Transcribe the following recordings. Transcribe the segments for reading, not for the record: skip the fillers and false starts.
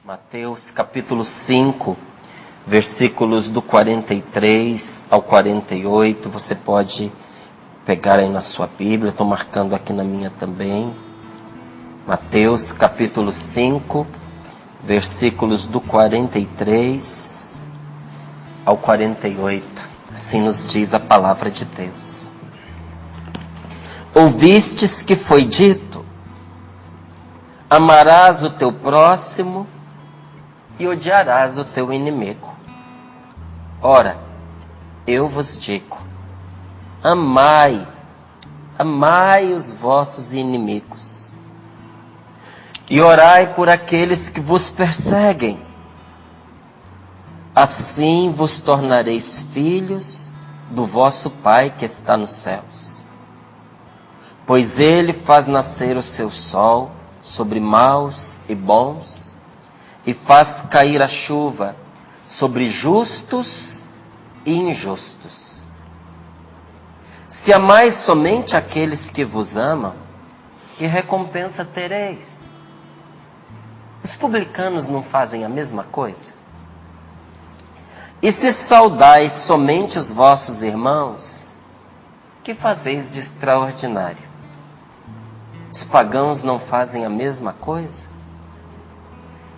Mateus capítulo 5, versículos do 43 ao 48, você pode pegar aí na sua Bíblia, estou marcando aqui na minha também. Mateus capítulo 5, versículos do 43 ao 48, assim nos diz a palavra de Deus. Ouvistes que foi dito: amarás o teu próximo e odiarás o teu inimigo. Ora, eu vos digo: amai os vossos inimigos, e orai por aqueles que vos perseguem. Assim vos tornareis filhos do vosso Pai que está nos céus. Pois Ele faz nascer o seu sol sobre maus e bons, e faz cair a chuva sobre justos e injustos. Se amais somente aqueles que vos amam, que recompensa tereis? Os publicanos não fazem a mesma coisa? E se saudais somente os vossos irmãos, que fazeis de extraordinário? Os pagãos não fazem a mesma coisa?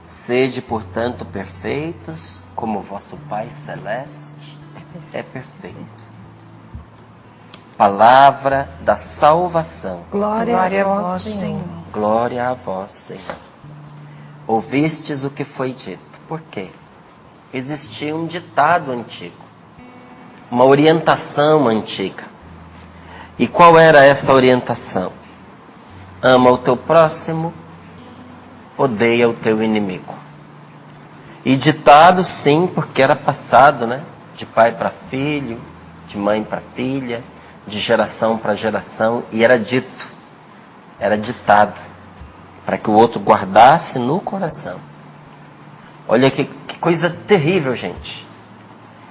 Sede, portanto, perfeitos, como vosso Pai Celeste é perfeito. Palavra da salvação. Glória a vós, Senhor. Glória a vós, Senhor. Ouvistes o que foi dito. Por quê? Existia um ditado antigo, uma orientação antiga. E qual era essa orientação? Ama o teu próximo, odeia o teu inimigo. E ditado, sim, porque era passado, né? De pai para filho, de mãe para filha, de geração para geração, e era dito, era ditado, para que o outro guardasse no coração. Olha que coisa terrível, gente.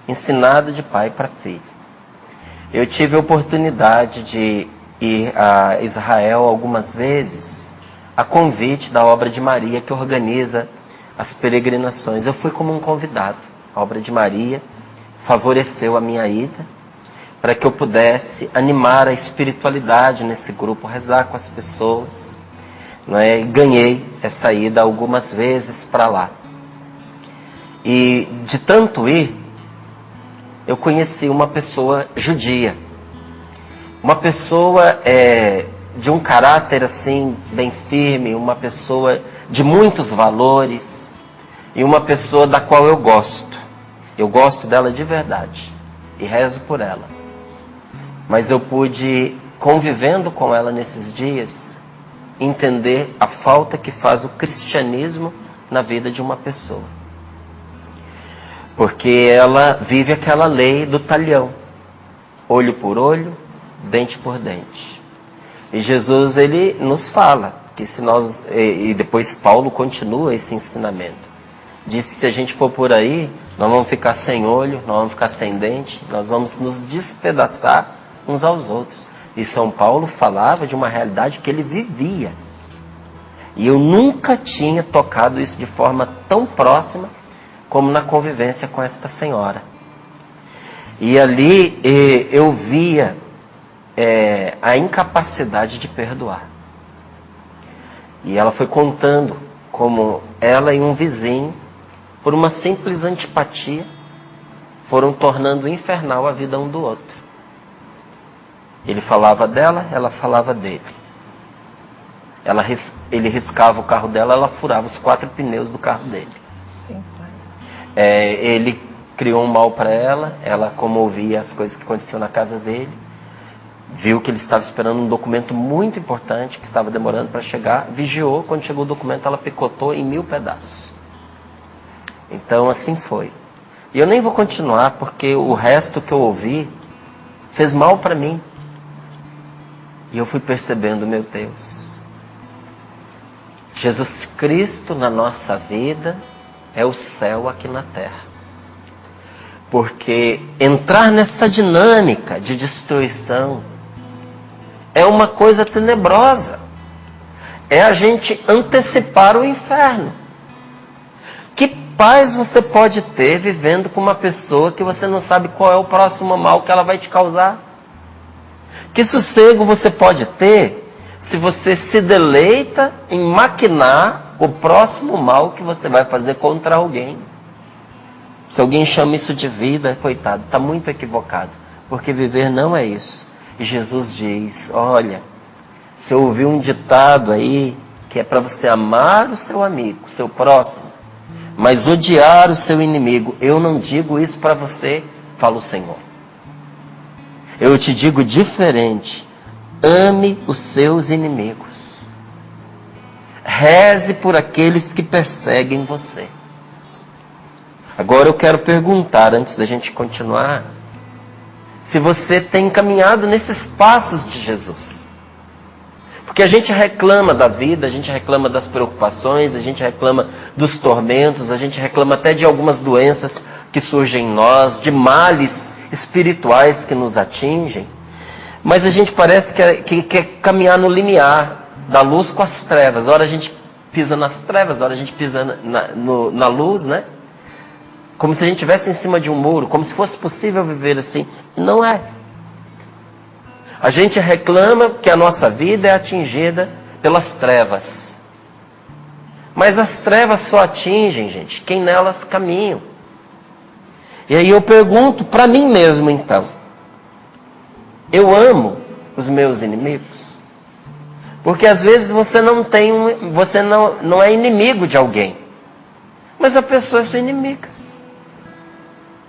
Ensinado de pai para filho. Eu tive a oportunidade de ir a Israel algumas vezes, a convite da Obra de Maria, que organiza as peregrinações. Eu fui como um convidado. A Obra de Maria favoreceu a minha ida, para que eu pudesse animar a espiritualidade nesse grupo, rezar com as pessoas, não é? E ganhei essa ida algumas vezes para lá. E de tanto ir, eu conheci uma pessoa judia. Uma pessoa de um caráter assim, bem firme, uma pessoa de muitos valores, e uma pessoa da qual eu gosto. Eu gosto dela de verdade, e rezo por ela. Mas eu pude, convivendo com ela nesses dias, entender a falta que faz o cristianismo na vida de uma pessoa. Porque ela vive aquela lei do talhão, olho por olho, dente por dente. E Jesus, ele nos fala que se nós, e depois Paulo continua esse ensinamento, diz que se a gente for por aí, nós vamos ficar sem olho, nós vamos ficar sem dente, nós vamos nos despedaçar uns aos outros. E São Paulo falava de uma realidade que ele vivia. E eu nunca tinha tocado isso de forma tão próxima como na convivência com esta senhora. E ali eu via a incapacidade de perdoar. E ela foi contando como ela e um vizinho, por uma simples antipatia, foram tornando infernal a vida um do outro. Ele falava dela, ela falava dele. Ele riscava o carro dela, ela furava os 4 pneus do carro dele. Ele criou um mal para ela, como ouvia as coisas que aconteciam na casa dele, viu que ele estava esperando um documento muito importante, que estava demorando para chegar, vigiou, quando chegou o documento ela picotou em 1000 pedaços. Então assim foi. E eu nem vou continuar, porque o resto que eu ouvi fez mal para mim. E eu fui percebendo, meu Deus, Jesus Cristo na nossa vida é o céu aqui na terra. Porque entrar nessa dinâmica de destruição é uma coisa tenebrosa. É a gente antecipar o inferno. paz você pode ter vivendo com uma pessoa que você não sabe qual é o próximo mal que ela vai te causar? Que sossego você pode ter se você se deleita em maquinar o próximo mal que você vai fazer contra alguém? Se alguém chama isso de vida, coitado, está muito equivocado. Porque viver não é isso. E Jesus diz, olha, se eu ouvi um ditado aí, que é para você amar o seu amigo, o seu próximo, mas odiar o seu inimigo, eu não digo isso para você, fala o Senhor. Eu te digo diferente. Ame os seus inimigos. Reze por aqueles que perseguem você. Agora eu quero perguntar, antes da gente continuar, se você tem caminhado nesses passos de Jesus. Porque a gente reclama da vida, a gente reclama das preocupações, a gente reclama dos tormentos, a gente reclama até de algumas doenças que surgem em nós, de males espirituais que nos atingem. Mas a gente parece que quer caminhar no limiar da luz com as trevas. Ora a gente pisa nas trevas, ora a gente pisa na luz, né? Como se a gente estivesse em cima de um muro, como se fosse possível viver assim. Não é. A gente reclama que a nossa vida é atingida pelas trevas. Mas as trevas só atingem, gente, quem nelas caminham. E aí eu pergunto para mim mesmo, então. Eu amo os meus inimigos? Porque às vezes você não é inimigo de alguém. Mas a pessoa é sua inimiga.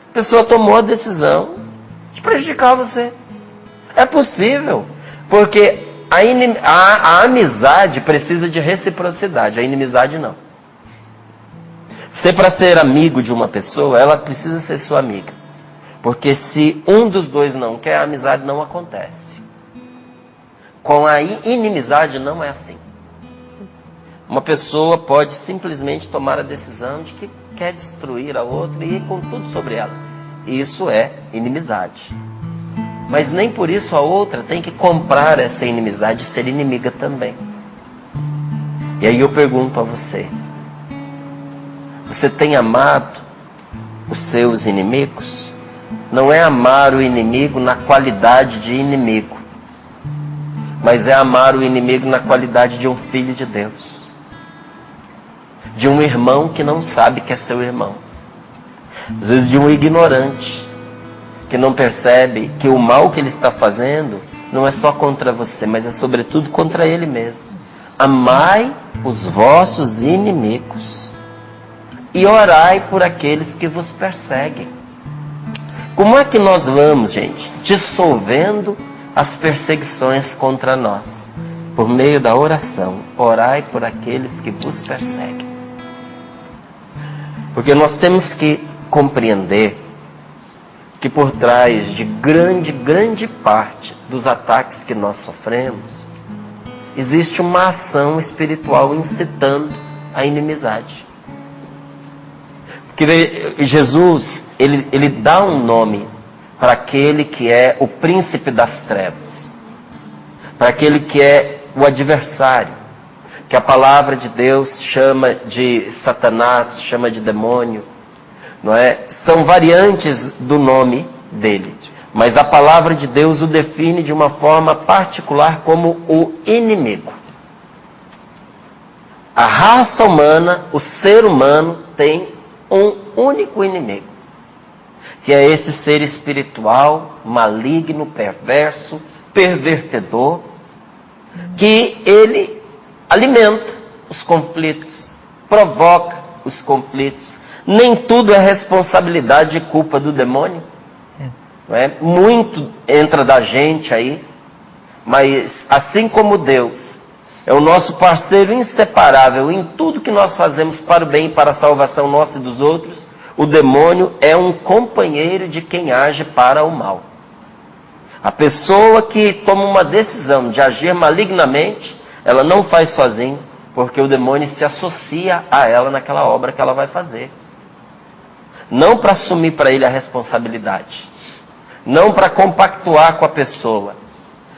A pessoa tomou a decisão de prejudicar você. É possível, porque a amizade precisa de reciprocidade, a inimizade não. Você, para ser amigo de uma pessoa, ela precisa ser sua amiga. Porque se um dos dois não quer, a amizade não acontece. Com a inimizade não é assim. Uma pessoa pode simplesmente tomar a decisão de que quer destruir a outra e ir com tudo sobre ela. Isso é inimizade. Mas nem por isso a outra tem que comprar essa inimizade e ser inimiga também. E aí eu pergunto a você: você tem amado os seus inimigos? Não é amar o inimigo na qualidade de inimigo, mas é amar o inimigo na qualidade de um filho de Deus, de um irmão que não sabe que é seu irmão, às vezes de um ignorante que não percebe que o mal que ele está fazendo não é só contra você, mas é sobretudo contra ele mesmo. Amai os vossos inimigos e orai por aqueles que vos perseguem. Como é que nós vamos, gente, dissolvendo as perseguições contra nós? Por meio da oração. Orai por aqueles que vos perseguem. Porque nós temos que compreender que por trás de grande parte dos ataques que nós sofremos, existe uma ação espiritual incitando a inimizade. Porque Jesus, ele dá um nome para aquele que é o príncipe das trevas, para aquele que é o adversário, que a palavra de Deus chama de Satanás, chama de demônio, não é? São variantes do nome dele, mas a palavra de Deus o define de uma forma particular como o inimigo. A raça humana, o ser humano tem um único inimigo, que é esse ser espiritual, maligno, perverso, pervertedor, que ele alimenta os conflitos, provoca os conflitos. Nem tudo é responsabilidade e culpa do demônio. Não é? Muito entra da gente aí, mas assim como Deus é o nosso parceiro inseparável em tudo que nós fazemos para o bem e para a salvação nossa e dos outros, o demônio é um companheiro de quem age para o mal. A pessoa que toma uma decisão de agir malignamente, ela não faz sozinha, porque o demônio se associa a ela naquela obra que ela vai fazer. Não para assumir para ele a responsabilidade, não para compactuar com a pessoa,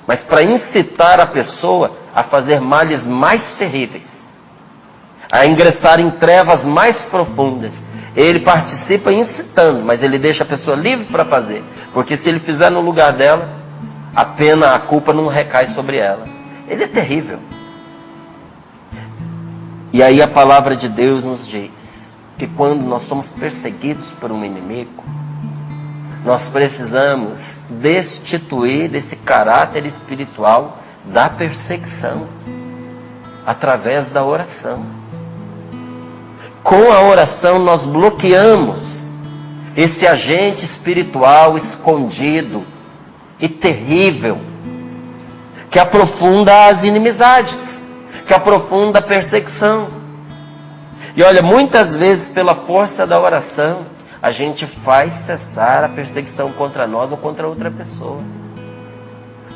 mas para incitar a pessoa a fazer males mais terríveis, a ingressar em trevas mais profundas. Ele participa incitando, mas ele deixa a pessoa livre para fazer. Porque se ele fizer no lugar dela, a culpa não recai sobre ela. Ele é terrível. E aí a palavra de Deus nos diz que quando nós somos perseguidos por um inimigo, nós precisamos destituir desse caráter espiritual da perseguição, através da oração. Com a oração nós bloqueamos esse agente espiritual escondido e terrível, que aprofunda as inimizades, que aprofunda a perseguição. E olha, muitas vezes pela força da oração, a gente faz cessar a perseguição contra nós ou contra outra pessoa.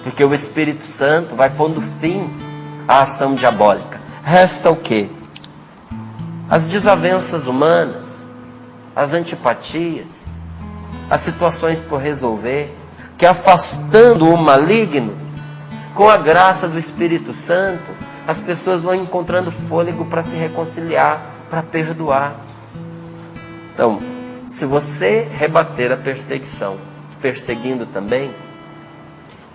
Porque o Espírito Santo vai pondo fim à ação diabólica. Resta o quê? As desavenças humanas, as antipatias, as situações por resolver, que afastando o maligno, com a graça do Espírito Santo, as pessoas vão encontrando fôlego para se reconciliar, para perdoar. Então, se você rebater a perseguição, perseguindo também,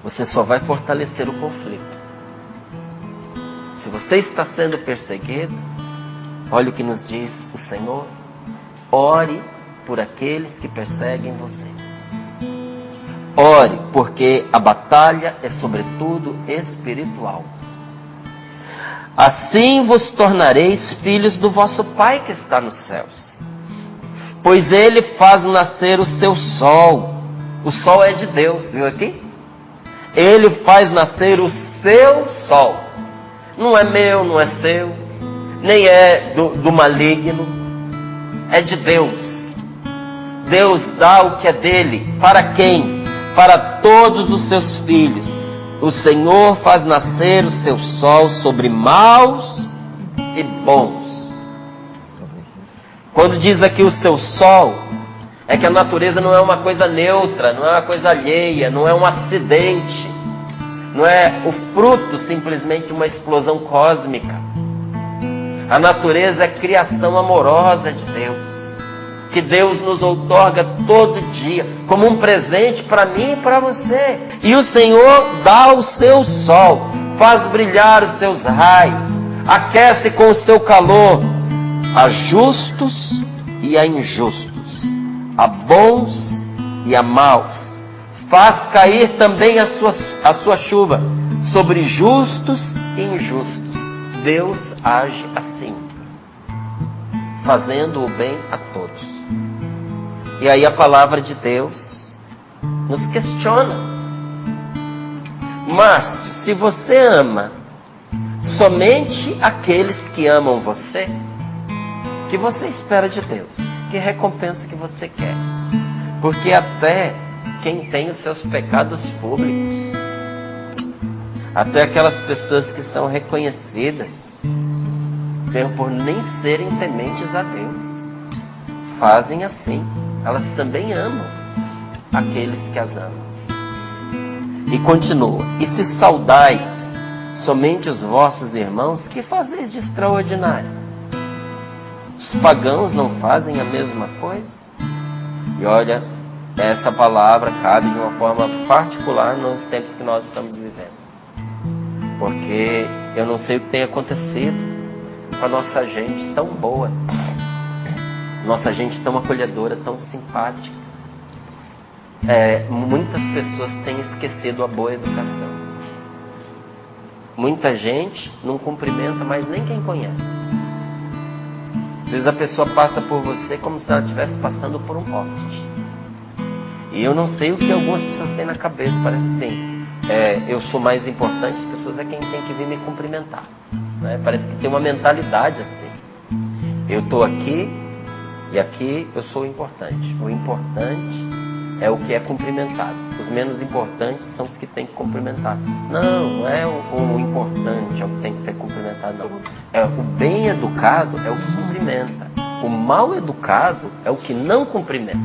você só vai fortalecer o conflito. Se você está sendo perseguido, olha o que nos diz o Senhor: ore por aqueles que perseguem você. Ore, porque a batalha é sobretudo espiritual. Assim vos tornareis filhos do vosso Pai que está nos céus. Pois Ele faz nascer o seu sol. O sol é de Deus, viu aqui? Ele faz nascer o seu sol. Não é meu, não é seu, nem é do maligno. É de Deus. Deus dá o que é dele. Para quem? Para todos os seus filhos. O Senhor faz nascer o seu sol sobre maus e bons. Quando diz aqui o seu sol, é que a natureza não é uma coisa neutra, não é uma coisa alheia, não é um acidente, não é o fruto simplesmente de uma explosão cósmica. A natureza é criação amorosa de Deus, que Deus nos outorga todo dia, como um presente para mim e para você. E o Senhor dá o seu sol, faz brilhar os seus raios, aquece com o seu calor a justos e a injustos, a bons e a maus. Faz cair também a sua chuva sobre justos e injustos. Deus age assim, fazendo o bem a todos. E aí a palavra de Deus nos questiona: Márcio, se você ama somente aqueles que amam você, o que você espera de Deus? Que recompensa que você quer? Porque até quem tem os seus pecados públicos, até aquelas pessoas que são reconhecidas por nem serem tementes a Deus, fazem assim. Elas também amam aqueles que as amam. E continua: e se saudais somente os vossos irmãos, que fazeis de extraordinário? Os pagãos não fazem a mesma coisa? E olha, essa palavra cabe de uma forma particular nos tempos que nós estamos vivendo. Porque eu não sei o que tem acontecido com a nossa gente tão boa, nossa gente tão acolhedora, tão simpática. Muitas pessoas têm esquecido a boa educação. Muita gente não cumprimenta mais nem quem conhece. Às vezes a pessoa passa por você como se ela estivesse passando por um poste. E eu não sei o que algumas pessoas têm na cabeça. Parece assim: eu sou mais importante, as pessoas é quem tem que vir me cumprimentar, né? Parece que tem uma mentalidade assim: eu estou aqui e aqui eu sou o importante. O importante é o que é cumprimentado. Os menos importantes são os que têm que cumprimentar. Não é o importante é o que tem que ser cumprimentado, não. O bem educado é o que cumprimenta. O mal educado é o que não cumprimenta.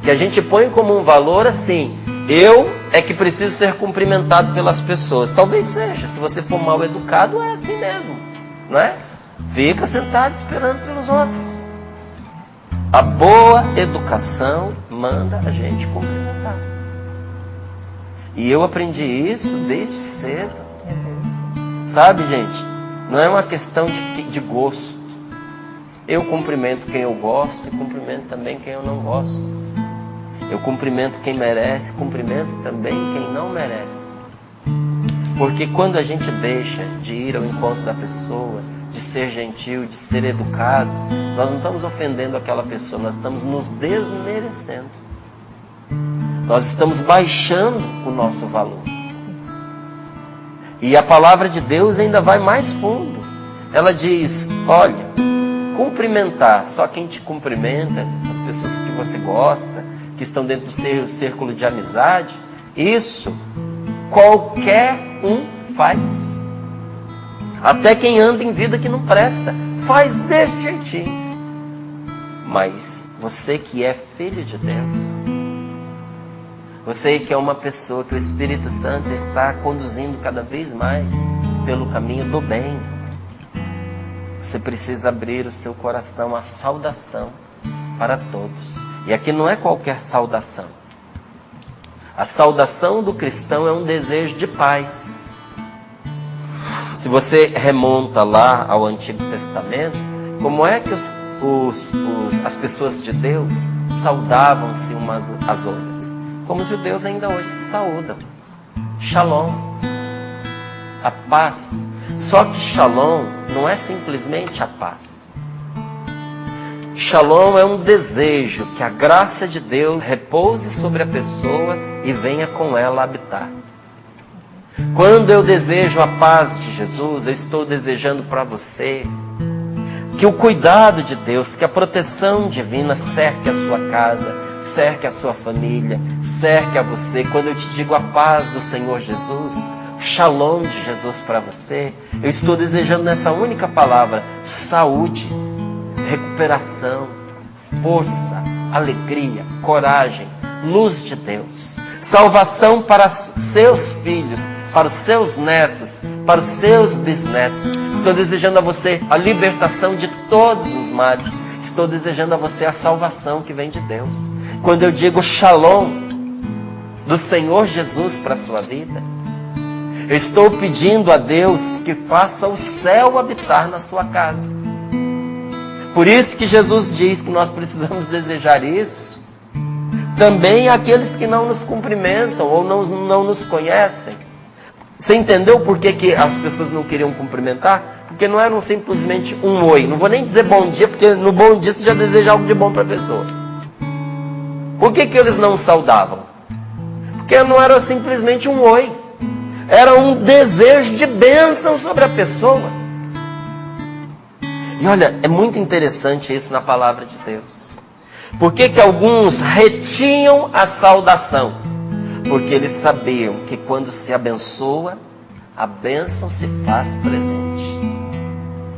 Que a gente põe como um valor assim: eu é que preciso ser cumprimentado pelas pessoas. Talvez seja, se você for mal educado, é assim mesmo, não é? fica sentado esperando pelos outros. A boa educação manda a gente cumprimentar. E eu aprendi isso desde cedo. Sabe, gente? Não é uma questão de gosto. Eu cumprimento quem eu gosto e cumprimento também quem eu não gosto. Eu cumprimento quem merece, cumprimento também quem não merece. Porque quando a gente deixa de ir ao encontro da pessoa, de ser gentil, de ser educado, nós não estamos ofendendo aquela pessoa, nós estamos nos desmerecendo. Nós estamos baixando o nosso valor. E a palavra de Deus ainda vai mais fundo. Ela diz, olha, cumprimentar só quem te cumprimenta, as pessoas que você gosta, que estão dentro do seu círculo de amizade, isso qualquer um faz. Até quem anda em vida que não presta, faz desse jeitinho. Mas você que é filho de Deus, você que é uma pessoa que o Espírito Santo está conduzindo cada vez mais pelo caminho do bem, você precisa abrir o seu coração à saudação para todos. E aqui não é qualquer saudação. A saudação do cristão é um desejo de paz. Se você remonta lá ao Antigo Testamento, como é que as pessoas de Deus saudavam-se umas às outras? Como os judeus ainda hoje se saúdam. Shalom. A paz. Só que Shalom não é simplesmente a paz. Shalom é um desejo que a graça de Deus repouse sobre a pessoa e venha com ela habitar. Quando eu desejo a paz de Jesus, eu estou desejando para você que o cuidado de Deus, que a proteção divina cerque a sua casa, cerque a sua família, cerque a você. Quando eu te digo a paz do Senhor Jesus, o shalom de Jesus para você, eu estou desejando nessa única palavra, saúde, recuperação, força, alegria, coragem, luz de Deus, salvação para seus filhos, para os seus netos, para os seus bisnetos. Estou desejando a você a libertação de todos os males. Estou desejando a você a salvação que vem de Deus. Quando eu digo shalom do Senhor Jesus para a sua vida, eu estou pedindo a Deus que faça o céu habitar na sua casa. Por isso que Jesus diz que nós precisamos desejar isso também àqueles que não nos cumprimentam ou não nos conhecem. Você entendeu por que as pessoas não queriam cumprimentar? Porque não eram simplesmente um oi. Não vou nem dizer bom dia, porque no bom dia você já deseja algo de bom para a pessoa. Por que eles não saudavam? Porque não era simplesmente um oi. Era um desejo de bênção sobre a pessoa. E olha, é muito interessante isso na palavra de Deus. Por que alguns retinham a saudação? Porque eles sabiam que quando se abençoa, a bênção se faz presente.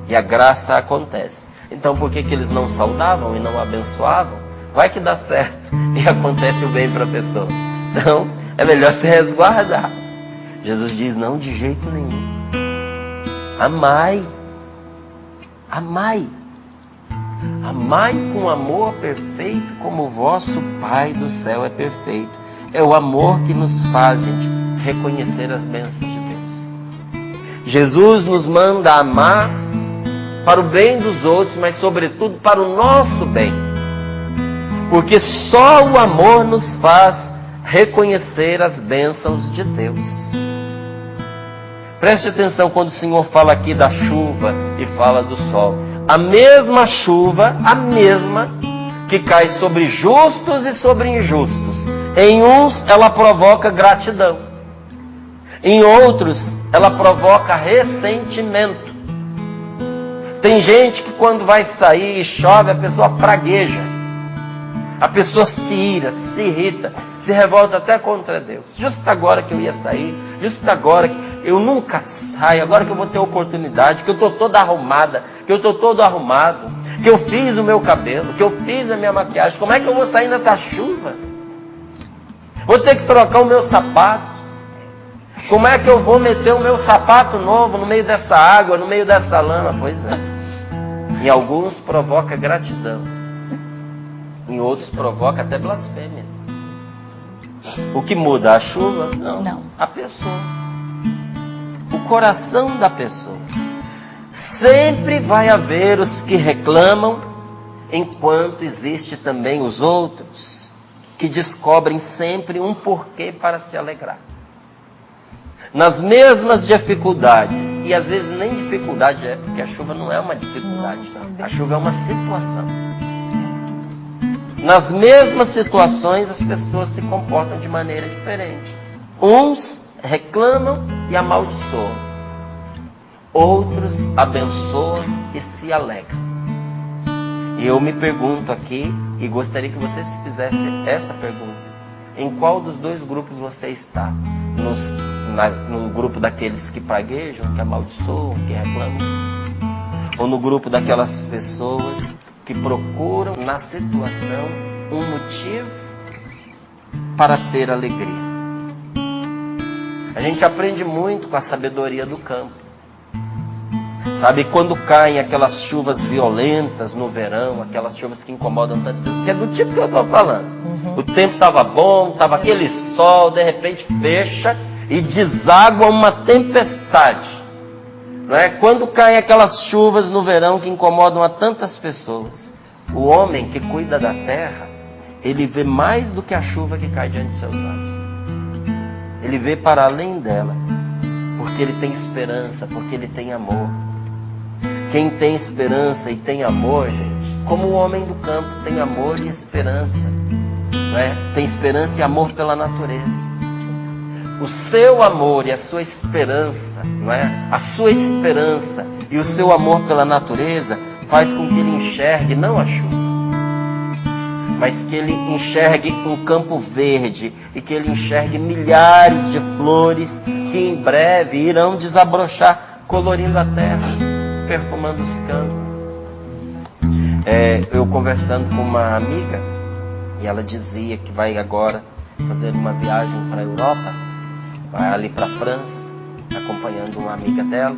E a graça acontece. Então por que eles não saudavam e não abençoavam? Vai que dá certo e acontece o bem para a pessoa. Então é melhor se resguardar. Jesus diz, não de jeito nenhum. Amai. Amai. Amai com amor perfeito como o vosso Pai do céu é perfeito. É o amor que nos faz, gente, reconhecer as bênçãos de Deus. Jesus nos manda amar para o bem dos outros, mas sobretudo para o nosso bem. Porque só o amor nos faz reconhecer as bênçãos de Deus. Preste atenção quando o Senhor fala aqui da chuva e fala do sol. A mesma chuva, a mesma que cai sobre justos e sobre injustos. Em uns ela provoca gratidão. Em outros ela provoca ressentimento. Tem gente que quando vai sair e chove, a pessoa pragueja. A pessoa se ira, se irrita, se revolta até contra Deus. Justo agora que eu ia sair, justo agora que eu nunca saio, agora que eu vou ter oportunidade, que eu estou toda arrumada, que eu estou todo arrumado, que eu fiz o meu cabelo, que eu fiz a minha maquiagem, como é que eu vou sair nessa chuva? Vou ter que trocar o meu sapato. Como é que eu vou meter o meu sapato novo no meio dessa água, no meio dessa lama? Pois é. Em alguns provoca gratidão. Em outros provoca até blasfêmia. O que muda? A chuva? Não. A pessoa. O coração da pessoa. Sempre vai haver os que reclamam, enquanto existe também os outros que descobrem sempre um porquê para se alegrar. Nas mesmas dificuldades, e às vezes nem dificuldade é, porque a chuva não é uma dificuldade, a chuva é uma situação. Nas mesmas situações as pessoas se comportam de maneira diferente. Uns reclamam e amaldiçoam, outros abençoam e se alegram. E eu me pergunto aqui, e gostaria que você se fizesse essa pergunta: em qual dos dois grupos você está? No grupo daqueles que praguejam, que amaldiçoam, que reclamam? Ou no grupo daquelas pessoas que procuram na situação um motivo para ter alegria? A gente aprende muito com a sabedoria do campo. Sabe, quando caem aquelas chuvas violentas no verão, aquelas chuvas que incomodam tantas pessoas, que é do tipo que eu estou falando. O tempo estava bom, estava aquele sol, de repente fecha e deságua uma tempestade. Não é? Quando caem aquelas chuvas no verão que incomodam a tantas pessoas, o homem que cuida da terra, ele vê mais do que a chuva que cai diante de seus olhos. Ele vê para além dela, porque ele tem esperança, porque ele tem amor. Quem tem esperança e tem amor, gente, como o homem do campo tem amor e esperança, não é? Tem esperança e amor pela natureza. O seu amor e a sua esperança, não é? A sua esperança e o seu amor pela natureza faz com que ele enxergue não a chuva, mas que ele enxergue um campo verde e que ele enxergue milhares de flores que em breve irão desabrochar, colorindo a terra, perfumando os campos. Eu conversando com uma amiga, e ela dizia que vai agora fazer uma viagem para a Europa, vai ali para a França, acompanhando uma amiga dela,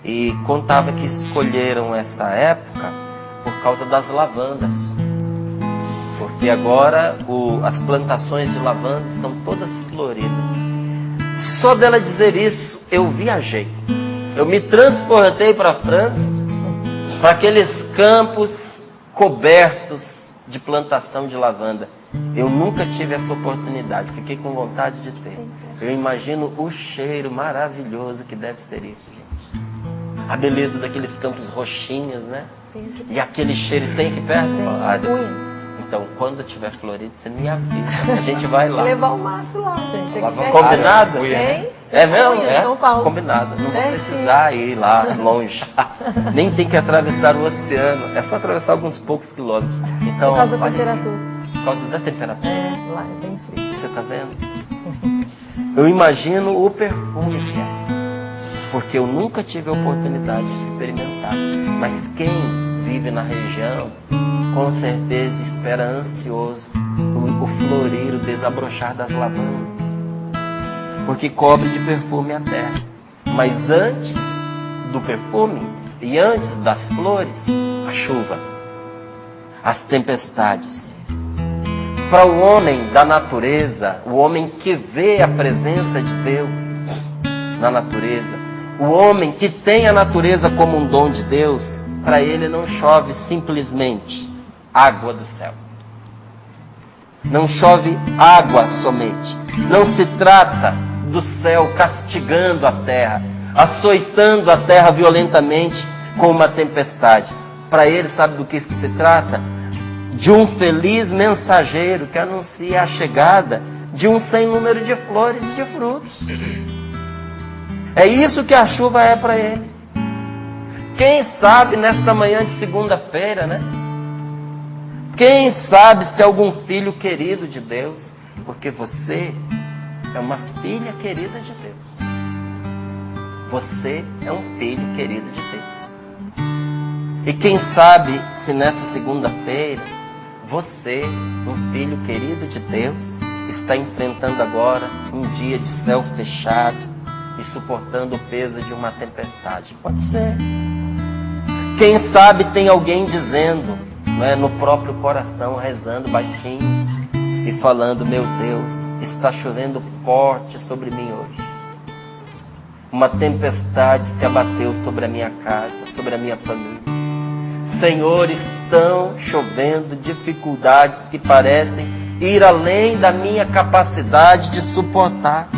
e contava que escolheram essa época por causa das lavandas, porque agora as plantações de lavanda estão todas floridas. Só dela dizer isso, eu viajei. Eu me transportei para a França, para aqueles campos cobertos de plantação de lavanda. Eu nunca tive essa oportunidade, fiquei com vontade de ter. Eu imagino o cheiro maravilhoso que deve ser isso, gente. A beleza daqueles campos roxinhos, né? E aquele cheiro tem aqui perto? Então, quando tiver florido, você me avisa. A gente vai lá. Levar o Márcio lá, gente. Combinado? Tem? É mesmo? É? São Paulo. Combinado. Não vou precisar ir lá longe. Nem tem que atravessar o oceano. É só atravessar alguns poucos quilômetros. Então, por causa da temperatura. Por causa da temperatura. Lá é bem frio. Você está vendo? Eu imagino o perfume que é. Porque eu nunca tive a oportunidade de experimentar. Mas quem vive na região, com certeza espera ansioso o florir, o desabrochar das lavandas, porque cobre de perfume a terra. Mas antes do perfume e antes das flores, a chuva, as tempestades. Para o homem da natureza, o homem que vê a presença de Deus na natureza, o homem que tem a natureza como um dom de Deus, para ele não chove simplesmente água do céu. Não chove água somente. Não se trata do céu castigando a terra, açoitando a terra violentamente com uma tempestade. Para ele, sabe do que se trata? De um feliz mensageiro que anuncia a chegada de um sem número de flores e de frutos. É isso que a chuva é para ele. Quem sabe nesta manhã de segunda-feira, né? Quem sabe se algum filho querido de Deus, porque você é uma filha querida de Deus. Você é um filho querido de Deus. E quem sabe se nessa segunda-feira, você, um filho querido de Deus, está enfrentando agora um dia de céu fechado e suportando o peso de uma tempestade. Pode ser. Quem sabe tem alguém dizendo, né, no próprio coração, rezando baixinho e falando: meu Deus, está chovendo forte sobre mim hoje. Uma tempestade se abateu sobre a minha casa, sobre a minha família. Senhor, estão chovendo dificuldades que parecem ir além da minha capacidade de suportar.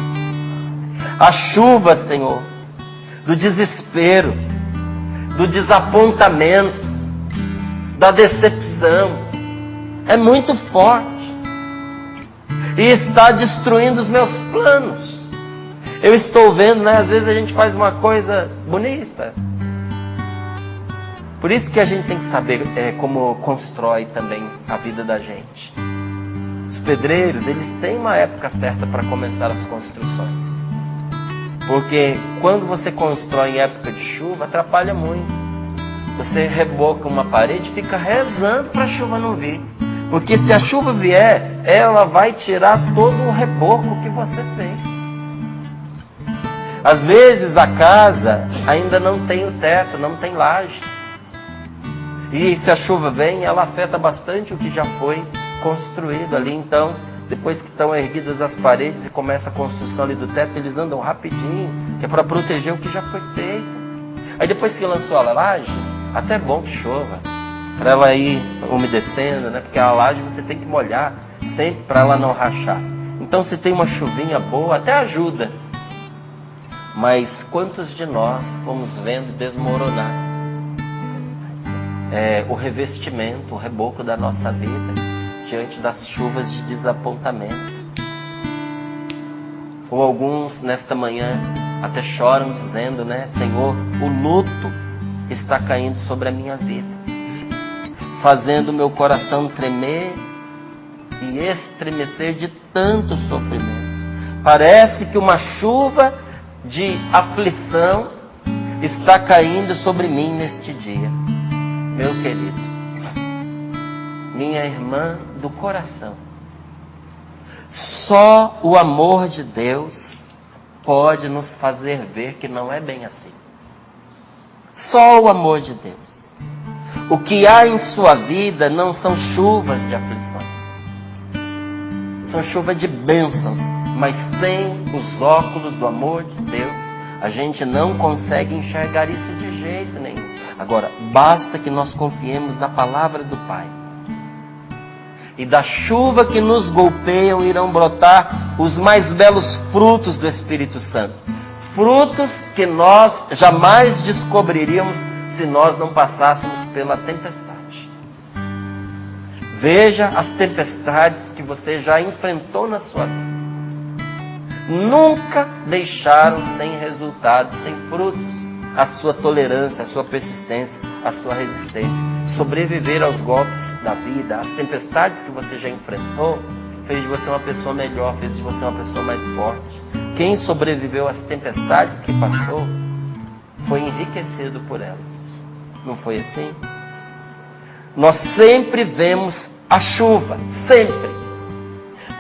A chuva, Senhor, do desespero, do desapontamento, da decepção, é muito forte e está destruindo os meus planos. Eu estou vendo, né? Às vezes a gente faz uma coisa bonita. Por isso que a gente tem que saber como constrói também a vida da gente. Os pedreiros, eles têm uma época certa para começar as construções. Porque quando você constrói em época de chuva, atrapalha muito. Você reboca uma parede e fica rezando para a chuva não vir. Porque se a chuva vier, ela vai tirar todo o reboco que você fez. Às vezes a casa ainda não tem o teto, não tem laje. E se a chuva vem, ela afeta bastante o que já foi construído ali. Então, depois que estão erguidas as paredes e começa a construção ali do teto, eles andam rapidinho, que é para proteger o que já foi feito. Aí depois que lançou a laje, até é bom que chova, para ela ir umedecendo, né? Porque a laje você tem que molhar sempre para ela não rachar. Então, se tem uma chuvinha boa, até ajuda. Mas quantos de nós fomos vendo desmoronar o revestimento, o reboco da nossa vida diante das chuvas de desapontamento? Ou alguns nesta manhã até choram dizendo, né: Senhor, o luto está caindo sobre a minha vida, fazendo o meu coração tremer e estremecer de tanto sofrimento. Parece que uma chuva de aflição está caindo sobre mim neste dia. Meu querido, minha irmã do coração, só o amor de Deus pode nos fazer ver que não é bem assim. Só o amor de Deus. O que há em sua vida não são chuvas de aflições, são chuvas de bênçãos. Mas sem os óculos do amor de Deus, a gente não consegue enxergar isso de jeito nenhum. Agora, basta que nós confiemos na palavra do Pai. E da chuva que nos golpeiam irão brotar os mais belos frutos do Espírito Santo. Frutos que nós jamais descobriríamos se nós não passássemos pela tempestade. Veja as tempestades que você já enfrentou na sua vida. Nunca deixaram sem resultados, sem frutos, a sua tolerância, a sua persistência, a sua resistência. Sobreviver aos golpes da vida, às tempestades que você já enfrentou, fez de você uma pessoa melhor, fez de você uma pessoa mais forte. Quem sobreviveu às tempestades que passou, foi enriquecido por elas. Não foi assim? Nós sempre vemos a chuva, sempre.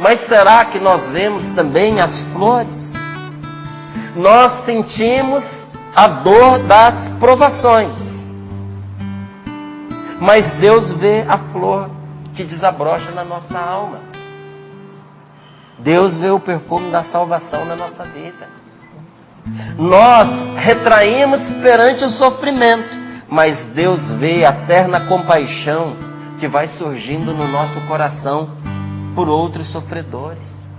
Mas será que nós vemos também as flores? Nós sentimos a dor das provações, mas Deus vê a flor que desabrocha na nossa alma. Deus vê o perfume da salvação na nossa vida. Nós retraímos perante o sofrimento, mas Deus vê a terna compaixão que vai surgindo no nosso coração por outros sofredores.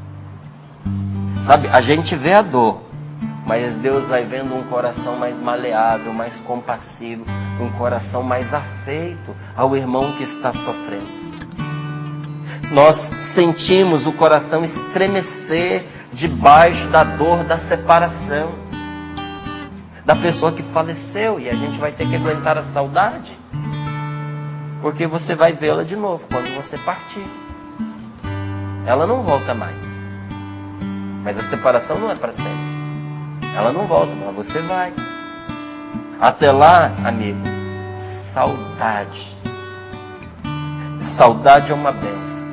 Sabe, a gente vê a dor, mas Deus vai vendo um coração mais maleável, mais compassivo, um coração mais afeito ao irmão que está sofrendo. Nós sentimos o coração estremecer debaixo da dor da separação da pessoa que faleceu, e a gente vai ter que aguentar a saudade, porque você vai vê-la de novo quando você partir. Ela não volta mais. Mas a separação não é para sempre. Ela não volta, mas você vai. Até lá, amigo, saudade. Saudade é uma bênção.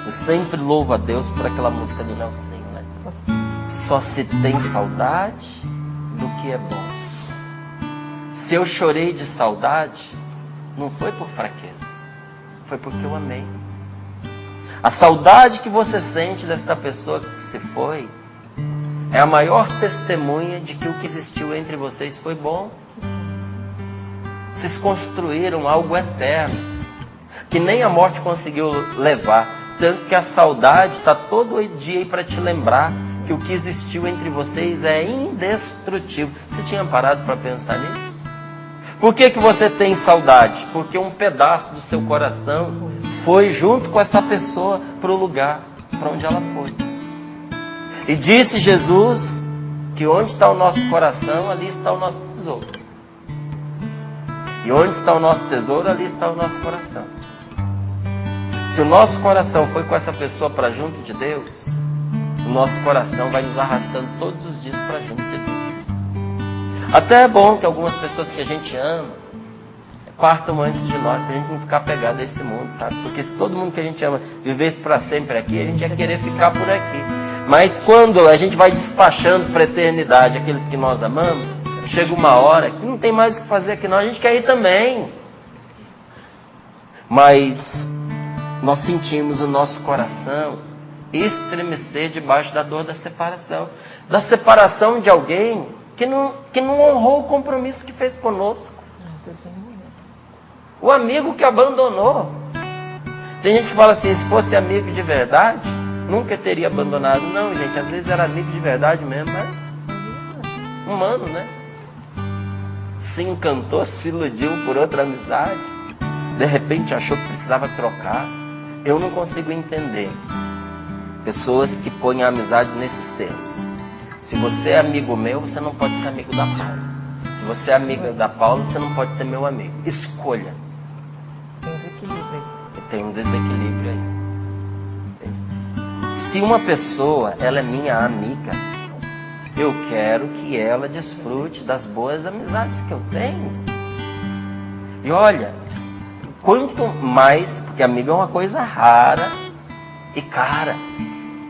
Eu sempre louvo a Deus por aquela música do Nelsinho, né? Só se tem saudade do que é bom. Se eu chorei de saudade, não foi por fraqueza, foi porque eu amei. A saudade que você sente desta pessoa que se foi é a maior testemunha de que o que existiu entre vocês foi bom. Vocês construíram algo eterno, que nem a morte conseguiu levar. Tanto que a saudade está todo dia aí para te lembrar que o que existiu entre vocês é indestrutível. Você tinha parado para pensar nisso? Por que você tem saudade? Porque um pedaço do seu coração foi junto com essa pessoa para o lugar para onde ela foi. E disse Jesus que onde está o nosso coração, ali está o nosso tesouro. E onde está o nosso tesouro, ali está o nosso coração. Se o nosso coração foi com essa pessoa para junto de Deus, o nosso coração vai nos arrastando todos os dias para junto de Deus. Até é bom que algumas pessoas que a gente ama partam antes de nós, para a gente não ficar pegado a esse mundo, sabe? Porque se todo mundo que a gente ama vivesse para sempre aqui, a gente ia querer ficar por aqui. Mas quando a gente vai despachando para a eternidade aqueles que nós amamos, chega uma hora que não tem mais o que fazer aqui não, a gente quer ir também. Mas nós sentimos o nosso coração estremecer debaixo da dor da separação. Da separação de alguém que não honrou o compromisso que fez conosco. O amigo que abandonou. Tem gente que fala assim, se fosse amigo de verdade, nunca teria abandonado. Não, gente, às vezes era amigo de verdade mesmo, mas humano, né? Se encantou, se iludiu por outra amizade, de repente achou que precisava trocar. Eu não consigo entender pessoas que põem a amizade nesses termos. Se você é amigo meu, você não pode ser amigo da Paula. Se você é amigo da Paula, você não pode ser meu amigo. Escolha. Tem um desequilíbrio aí. Se uma pessoa, ela é minha amiga, eu quero que ela desfrute das boas amizades que eu tenho. E olha, quanto mais, porque amigo é uma coisa rara e cara,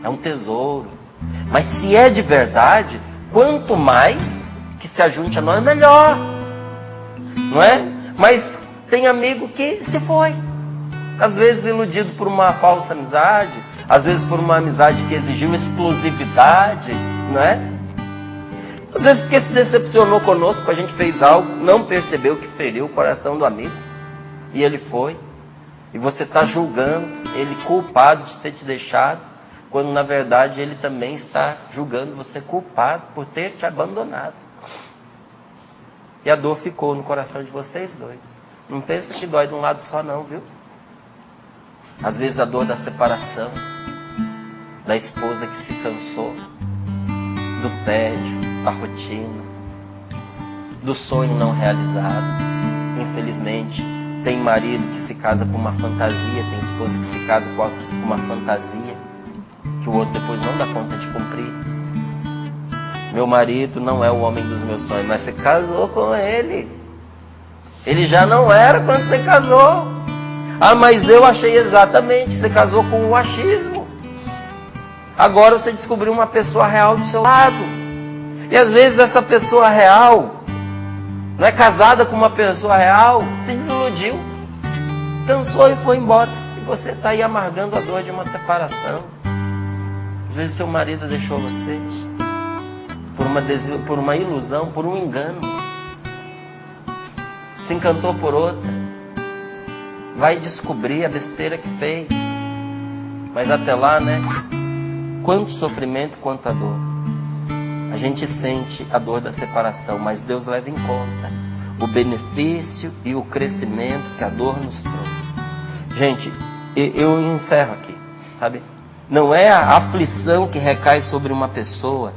é um tesouro. Mas se é de verdade, quanto mais que se ajunte a nós, melhor. Não é? Mas tem amigo que se foi. Às vezes iludido por uma falsa amizade, às vezes por uma amizade que exigiu exclusividade, não é? Às vezes porque se decepcionou conosco, a gente fez algo, não percebeu que feriu o coração do amigo, e ele foi. E você está julgando ele culpado de ter te deixado, quando na verdade ele também está julgando você culpado por ter te abandonado. E a dor ficou no coração de vocês dois. Não pensa que dói de um lado só não, viu? Às vezes a dor da separação, da esposa que se cansou, do tédio, da rotina, do sonho não realizado. Infelizmente, tem marido que se casa com uma fantasia, tem esposa que se casa com uma fantasia, que o outro depois não dá conta de cumprir. Meu marido não é o homem dos meus sonhos, mas você casou com ele. Ele já não era quando você casou. Ah, mas eu achei exatamente, você casou com o achismo. Agora você descobriu uma pessoa real do seu lado. E às vezes essa pessoa real, não é casada com uma pessoa real, se desiludiu, cansou e foi embora. E você está aí amargando a dor de uma separação. Às vezes seu marido deixou você por uma ilusão, por um engano. Se encantou por outra. Vai descobrir a besteira que fez. Mas até lá, né? Quanto sofrimento, quanta dor. A gente sente a dor da separação, mas Deus leva em conta o benefício e o crescimento que a dor nos trouxe. Gente, eu encerro aqui, sabe? Não é a aflição que recai sobre uma pessoa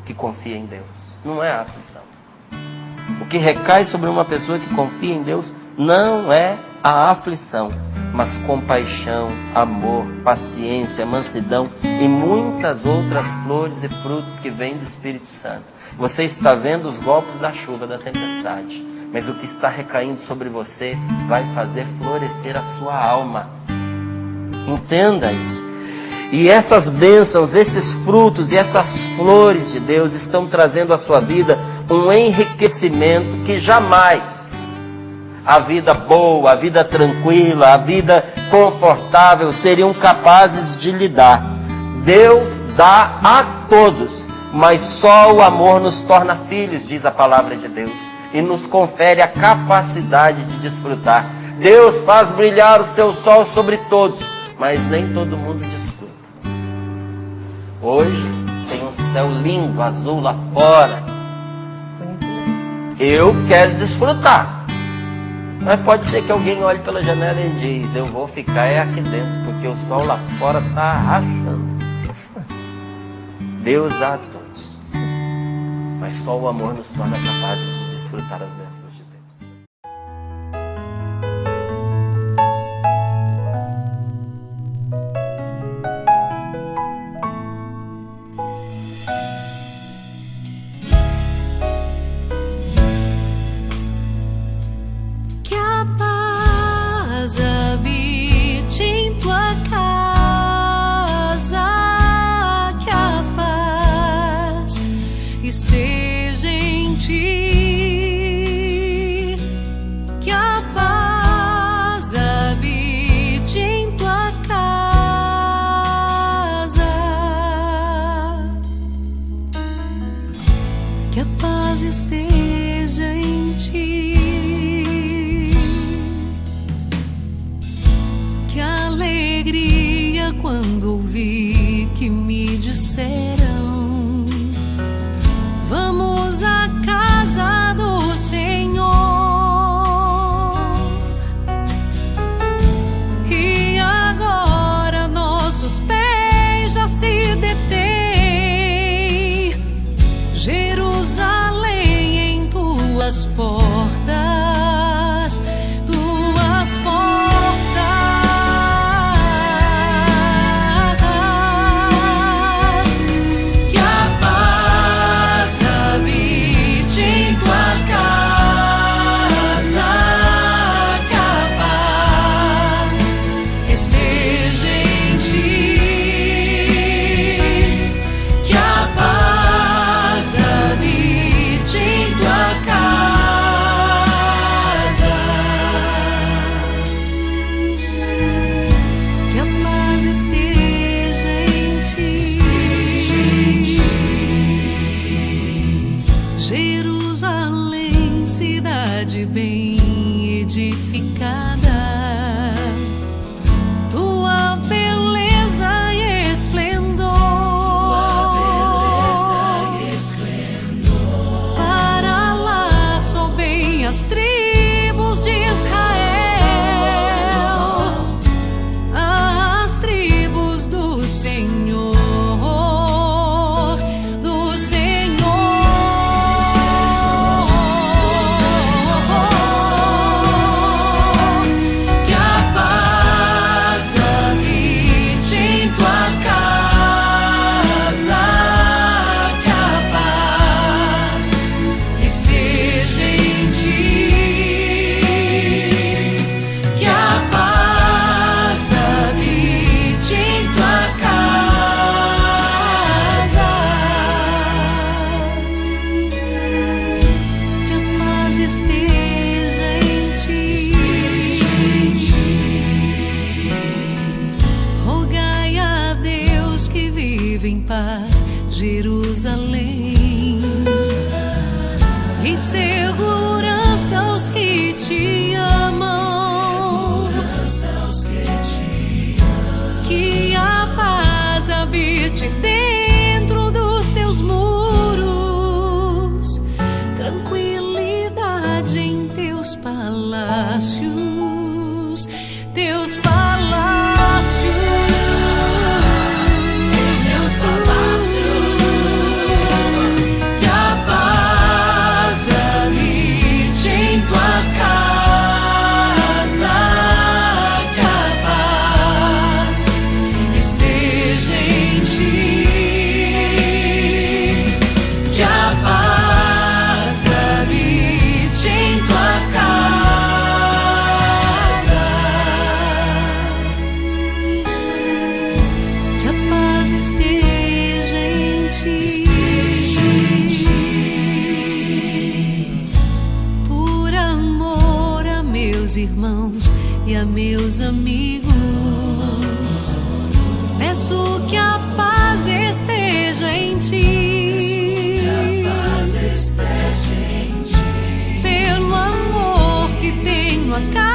que confia em Deus. Não é a aflição. O que recai sobre uma pessoa que confia em Deus não é a aflição, mas compaixão, amor, paciência, mansidão e muitas outras flores e frutos que vêm do Espírito Santo. Você está vendo os golpes da chuva, da tempestade, mas o que está recaindo sobre você vai fazer florescer a sua alma. Entenda isso. E essas bênçãos, esses frutos e essas flores de Deus estão trazendo à sua vida um enriquecimento que jamais a vida boa, a vida tranquila, a vida confortável seriam capazes de lhe dar. Deus dá a todos, mas só o amor nos torna filhos, diz a palavra de Deus, e nos confere a capacidade de desfrutar. Deus faz brilhar o seu sol sobre todos, mas nem todo mundo desfruta. Hoje tem um céu lindo, azul lá fora. Eu quero desfrutar. Mas pode ser que alguém olhe pela janela e diz: eu vou ficar aqui dentro, porque o sol lá fora está rachando. Deus dá a todos, mas só o amor nos torna capazes de desfrutar as bênçãos de Deus. Esteja em ti, que a paz habite em tua casa, que a paz esteja em ti, que alegria quando ouvi que me disseram: vamos à casa do Senhor. E agora nossos pés já se detêm, Jerusalém, em tuas portas, tuas portas. Jerusalém, cidade bem edificada, tua beleza e esplendor, para lá sobem as tribos de Israel, as tribos do Senhor. Em paz, Jerusalém, em segurança os que te amam, que a paz habite dentro dos teus muros, tranquilidade em teus palácios, teus palácios. amigos. Peço que a paz esteja em ti. Pelo amor que tenho a cada